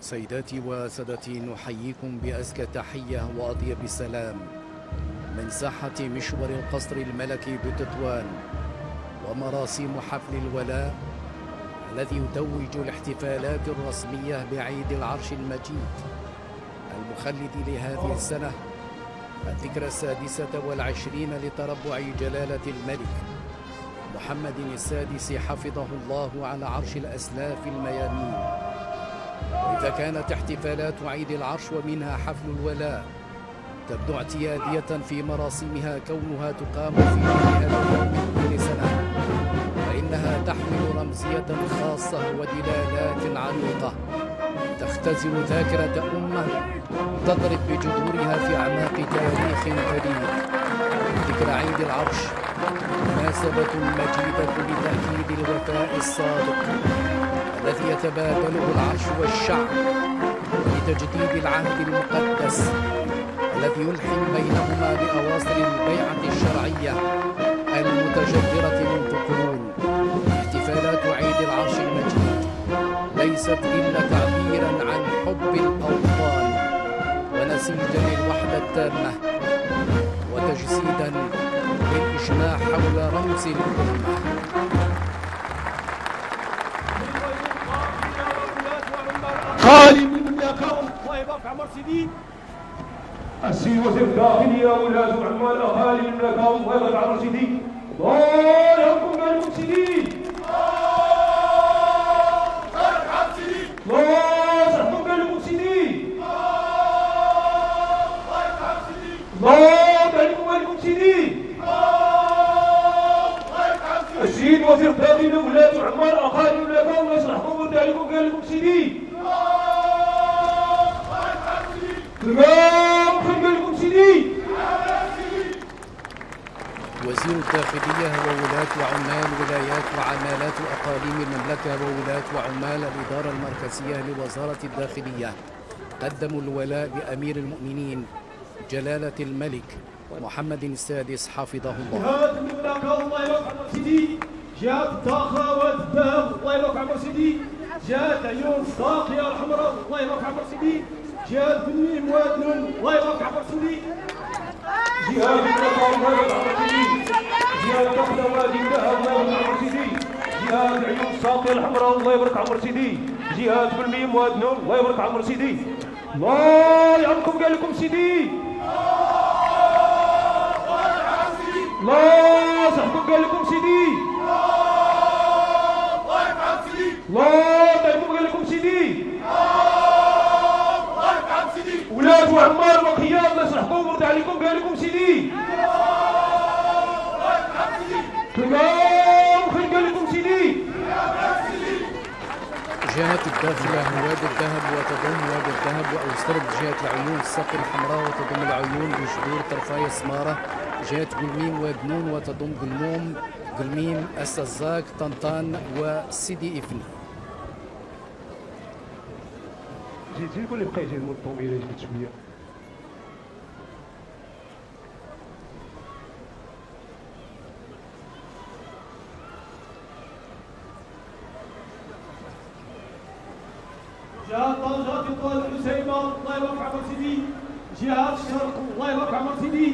سيداتي وسادتي، نحييكم بأزكى تحية وأطيب سلام من ساحة مشور القصر الملكي بتطوان، ومراسيم حفل الولاء الذي يتوج الاحتفالات الرسمية بعيد العرش المجيد المخلد لهذه السنة الذكرى 26 لتربع جلالة الملك محمد السادس حفظه الله على عرش الأسلاف الميامين. وإذا كانت احتفالات عيد العرش ومنها حفل الولاء تبدو اعتيادية في مراسمها كونها تقام في هذا اليوم كل سنة، فإنها تحمل رمزية خاصة ودلالات عميقة تختزل ذاكرة أمة تضرب بجذورها في أعماق تاريخ فريد. ذكرى عيد العرش مناسبة مجيدة لتأكيد الوفاء الصادق الذي يتبادله العرش والشعب، ولتجديد العهد المقدس الذي يلحم بينهما بأواصر البيعة الشرعية المتجذرة منذ قرون. احتفالات عيد العرش المجيد ليست إلا تعبيرا عن حب الأوطان ونسيجا للوحدة التامة وتجسيدا للإجماع حول رمز الأمة. خالي من المملكة الله يبارك عمر سيدي السيد وزير الداخلية ولاة عمال أهالي المملكة الله يبارك عمر سيدي. الله يرحمكم قالكم سيدي، الله يرحمكم قالكم سيدي، الله قالكم سيدي. السيد وزير الداخلية ولاة عمال أهالي المملكة الله يصلحكم ويرضي عليكم قالكم سيدي. وزير الداخلية وولاة وعمال ولايات وعمالات أقاليم المملكة وولاة وعمال الإدارة المركزية لوزارة الداخلية قدموا الولاء لأمير المؤمنين جلالة الملك محمد السادس حفظه الله. جهات المملكة الله يبارك عمر سيدي، جهات الطاقة والذهب الله يبارك عمر سيدي، جهات عيون الساقية الحمراء الله يبارك عمر سيدي، جهات بنين وادنون الله يبارك عمر سيدي، جهات المملكة الله يبارك عمر سيدي، جهات الطاقة وادي الذهب الله يبارك عمر سيدي، جهات عيون الساقية الحمراء الله يبارك عمر سيدي، جهات بنين وادنون الله يبارك عمر سيدي. الله يعمكم قال لكم سيدي، الله صحبكم قال لكم سيدي، الله يبارك سيدي، الله قال لكم سيدي، الله يبارك سيدي. ولاد وعمار وقياد الله يصلحكم ويرضي عليكم قال لكم سيدي، الله يبارك سيدي. تمام خير قال لكم سيدي. جهة الداخلة وادي الذهب وتضم وادي الذهب وأوسرد جهة العيون الساقية الحمراء وتضم العيون بجذور طرفي سمارة، جهة قلميم ودنون وتضم قلموم قلميم السزاك طنطان وسيدي إفن. جيتي قول لي بقيتي الطوميله جبت شويه. جهة طنجة تطوان الحسيمة الله يبارك عمر سيدي، جهة الشرق الله يبارك عمر سيدي،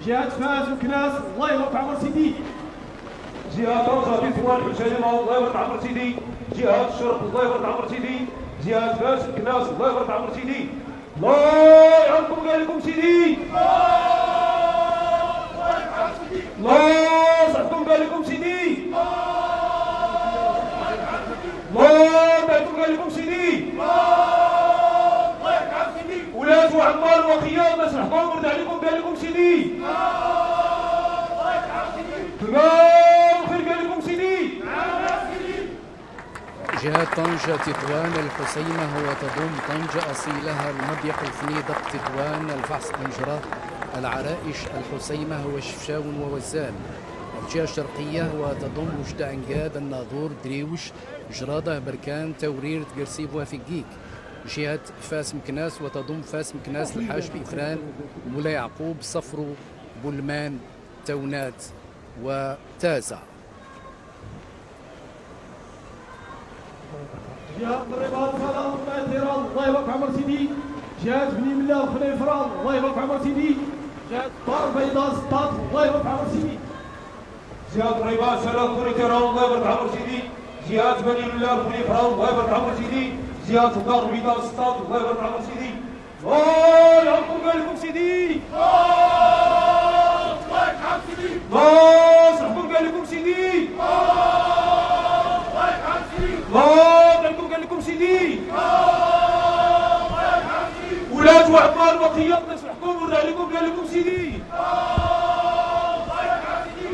جهة فاس وكناس الله يبارك عمر سيدي، جهة طنجة تطوان الحسيمة الله يبارك عمر سيدي، جهة الشرق الله يبارك عمر سيدي، جهة فاس وكناس الله يبارك عمر سيدي. الله يعمكم قال لكم سيدي، الله صحبكم قال لكم سيدي، الله قال لكم سيدي، الله يرحم سيدي. ولاد وعمال وقياد مسرحكم ورد عليكم قال لكم سيدي، الله يرحم سيدي. تمام خير قال لكم سيدي. جهة طنجة تطوان الحسيمة وتضم طنجة أصيلها المضيق الفنيدق تطوان الفحص أنجرة العرائش الحسيمة وشفشاون ووزان. الجهة الشرقية وتضم وجدة أنجاد الناظور دريوش جرادة بركان تورير تقرسيب وفقيك. جهة فاس مكناس وتضم فاس مكناس الحاج بإفران مولا يعقوب صفرو بولمان تونات وتازع. جهة الرباط سلام الماثرة الله يبارك عمر سيدي. جهة بني ملا الخنيفرة الله يبارك عمر سيدي. جهة الدار البيضاء سطات الله يبارك عمر سيدي. جهة الرباط سلام الخنيفرة الله يبارك عمر سيدي. جهة بني ملا الخنيفرة الله يبارك عمر سيدي. جهة الدار البيضاء سطات الله يبارك عمر سيدي. الله يعطيكم عليكم سيدي. الله يرحم سيدي. الله يصحبكم قال لكم سيدي. الله يرحم سيدي. الله قال لكم سيدي. الله يرحم سيدي. ولاد وعمال وقياض نصحكم ورجع لكم قال لكم سيدي. الله يرحم سيدي.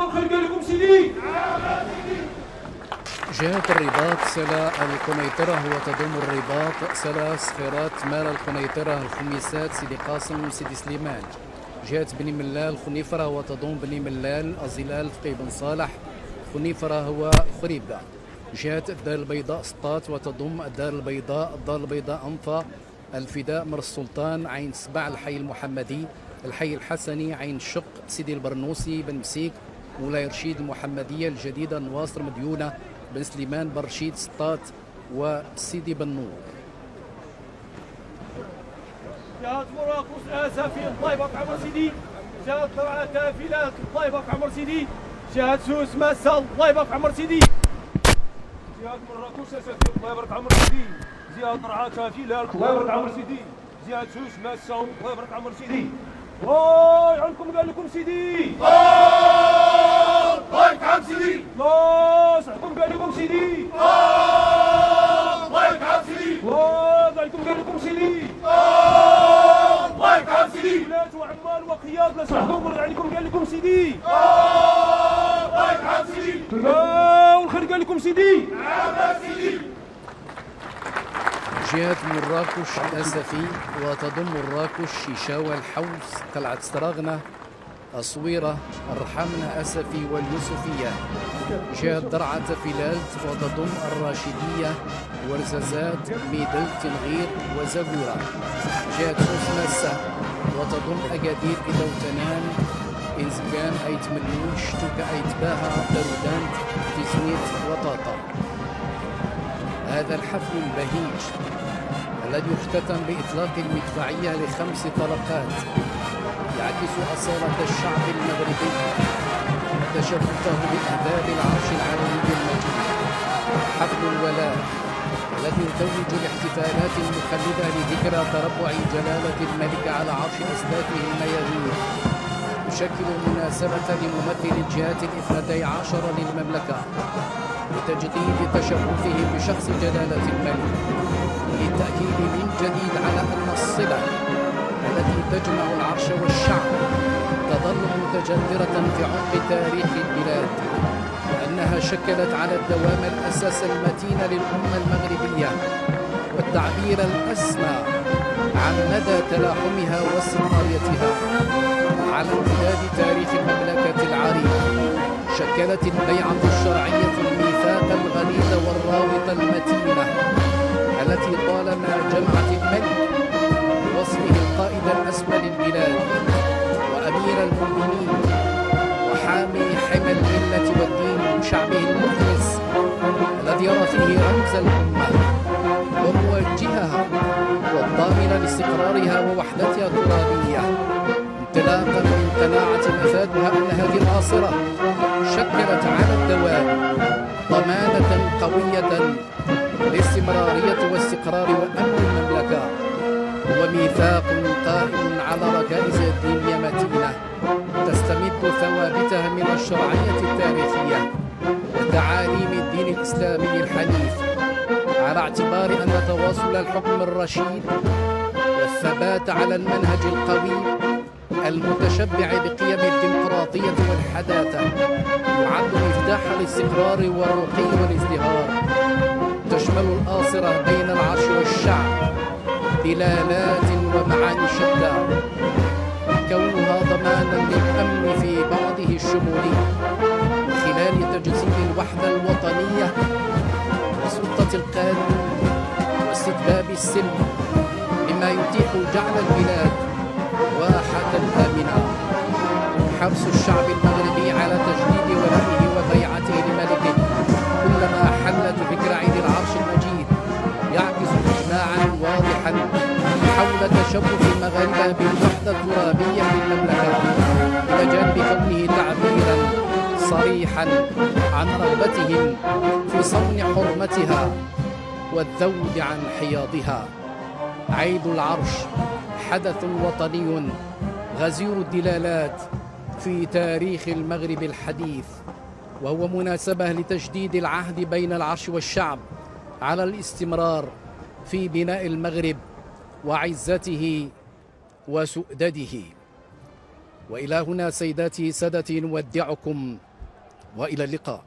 الخير قال لكم سيدي. جهة الرباط سلا القنيطرة وتضم الرباط سلا صفيرات مال القنيطرة الخميسات سيدي قاسم وسيدي سليمان. جهة بني ملال خنيفرة وتضم بني ملال الظلال فقيه بن صالح خنيفرة هو خريبة. جهة الدار البيضاء سطات وتضم الدار البيضاء أنفا الفداء مر السلطان عين سبع الحي المحمدي الحي الحسني عين شق سيدي البرنوسي بن مسيك مولاي رشيد المحمدية الجديدة نواصر مديونة بن سليمان بن رشيد سطات وسيدي بن نور. جهة مراقص آسفي الله يبارك عمر سيدي. جهة درعا كافلات الله يبارك عمر سيدي. جهة سوس ماسة الله يبارك عمر سيدي. جهة مراكش اساسي الله يبارك عمر سيدي. جهة درعا كافلات الله يبارك عمر سيدي. جهة سوس ماسة الله يبارك عمر سيدي. الله يعلمكم قال لكم سيدي. الله يرحم سيدي. الله يصحكم قال لكم سيدي. الله يرحم سيدي. الله قال لكم سيدي. الله يرحم سيدي. ولاد وعمال وقياض نصحكم ورجع لكم قال لكم سيدي. الله يرحم سيدي. والخير قال لكم سيدي. جهة مراكش الأسفي وتضم مراكش شيشاوى الحوس قلعة استراغنة الصويرة الرحمنة أسفي واليوسفية. جهة درعا فيلالت وتضم الراشدية ورزازات ميدل تنغير وزغورة. جهة سوسماسة وتضم أكادير إدوتنان إنزكان أيت ملوش توكا أيت باها درودانت تزنيت وطاطا. هذا الحفل البهيج الذي اختتم بإطلاق المدفعية ل5 طلقات يعكس أصالة الشعب المغربي وتشبثه بأهداف العرش العالمي المجيد. حفل الولاء الذي يتوج الاحتفالات المخلدة لذكرى تربع جلالة الملك على عرش أسلافه الميامين يشكل مناسبة لممثل الجهات ال12 للمملكة لتجديد تشرفه بشخص جلالة الملك للتأكيد من جديد على أن الصلة التي تجمع العرش والشعب تظل متجذرة في عمق تاريخ البلاد وأنها شكلت على الدوام الأساس المتين للأمة المغربية والتعبير الأسمى عن مدى تلاحمها واستمراريتها على امتداد تاريخ المملكة العريق. شكلت البيعة الشرعية الميثاق الغليظ والراوط المتينة التي طالما جمعت الملك بوصفه القائد الأسمى للبلاد وأمير المؤمنين وحامي حمى الملة والدين وشعبه المخلص الذي يرى فيه رمز الأمة وموجهها والضامن لاستقرارها ووحدتها الترابية انطلاقا من قناعة مفادها أن هذه الآصرة شكلت على الدوام ضمانة قوية لاستمرارية واستقرار وأمن المملكة وميثاق قائم على ركائز دينية متينة تستمد ثوابتها من الشرعية التاريخية وتعاليم الدين الإسلامي الحنيف على اعتبار أن تواصل الحكم الرشيد والثبات على المنهج القوي المتشبع بقيم الديمقراطية والحداثة يعد مفتاح الاستقرار والرقي والازدهار. تشمل الآصرة بين العرش والشعب دلالات ومعاني شتى كونها ضمانا للأمن في بعضه الشمولي من خلال تجسيد الوحدة الوطنية وسلطة القانون واستتباب السلم مما يتيح جعل البلاد واحة آمنة. حرص الشعب المغربي على تجديد ولائه وبيعته لملكه كلما حلت جانب الوحدة الترابية للمملكة، إلى جانب كونه تعبيرا صريحا عن رغبتهم في صون حرمتها والذود عن حياضها. عيد العرش حدث وطني غزير الدلالات في تاريخ المغرب الحديث، وهو مناسبة لتجديد العهد بين العرش والشعب على الاستمرار في بناء المغرب وعزته وسؤدده. وإلى هنا سيداتي سادتي نودعكم وإلى اللقاء.